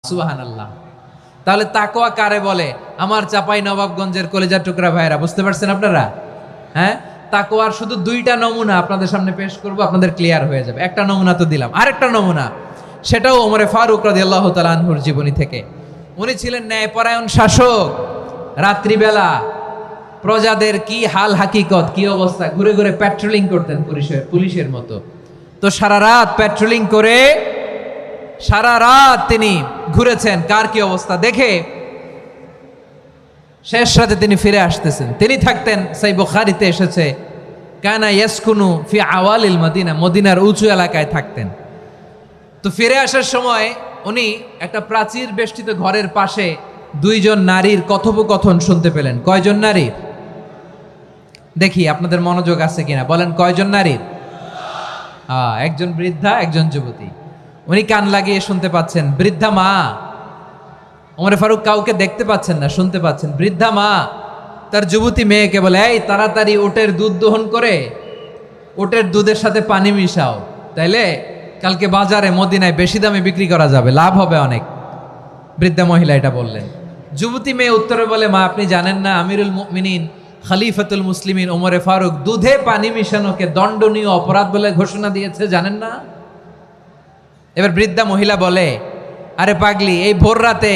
সুবহানাল্লাহ। তাহলে তাকওয়া কারে বলে? আমার চাপাই নবাবগঞ্জের কলেজার টুকরা ভাইরা, বুঝতে পারছেন আপনারা? হ্যাঁ, তাকওয়ার শুধু দুইটা নমুনা আপনাদের সামনে পেশ করব, আপনাদের ক্লিয়ার হয়ে যাবে। একটা নমুনা তো দিলাম, আরেকটা নমুনা, সেটাও ওমরে ফারুক রাদিয়াল্লাহু তাআলা আনহুর জীবনী থেকে। উনি ছিলেন ন্যায়পরায়ণ শাসক। রাত্রিবেলা প্রজাদের কি হাল হাকিকত, কি অবস্থা, ঘুরে ঘুরে প্যাট্রোলিং করতেন পুলিশের মতো। তো সারা রাত প্যাট্রোলিং করে সারা রাত তিনি ঘুরেছেন কার কি অবস্থা দেখে। শেষ রাতে তিনি ফিরে আসতেছেন। তিনি থাকতেন, সেই বুখারীতে এসেছে, কানা ইয়াসকুনু ফি আওয়ালিল মদিনা, মদিনার উঁচু এলাকায় থাকতেন। তো ফিরে আসার সময় উনি একটা প্রাচীর বেষ্টিত ঘরের পাশে দুইজন নারীর কথোপকথন শুনতে পেলেন। কয়জন নারীর? দেখি আপনাদের মনোযোগ আছে কিনা, বলেন কয়জন নারীর? একজন বৃদ্ধা, একজন যুবতী। উনি কান লাগিয়ে শুনতে পাচ্ছেন। বৃদ্ধা মা, ওমর ফারুক কাউকে দেখতে পাচ্ছেন না, শুনতে পাচ্ছেন। বৃদ্ধা মা তার যুবতী মেয়েকে বলে, এই তাড়াতাড়ি উটের দুধ দহন করে উটের দুধের সাথে পানি মিশাও, তাইলে কালকে বাজারে মদিনায় বেশি দামে বিক্রি করা যাবে, লাভ হবে অনেক। বৃদ্ধা মহিলা এটা বললেন। যুবতী মেয়ে উত্তরে বলে, মা আপনি জানেন না আমিরুল মুমিনিন খলিফাতুল মুসলিমিন ওমরে ফারুক দুধে পানি মিশানোকে দণ্ডনীয় অপরাধ বলে ঘোষণা দিয়েছে, জানেন না? এবার বৃদ্ধা মহিলা বলে, আরে পাগলি, এই ভোর রাতে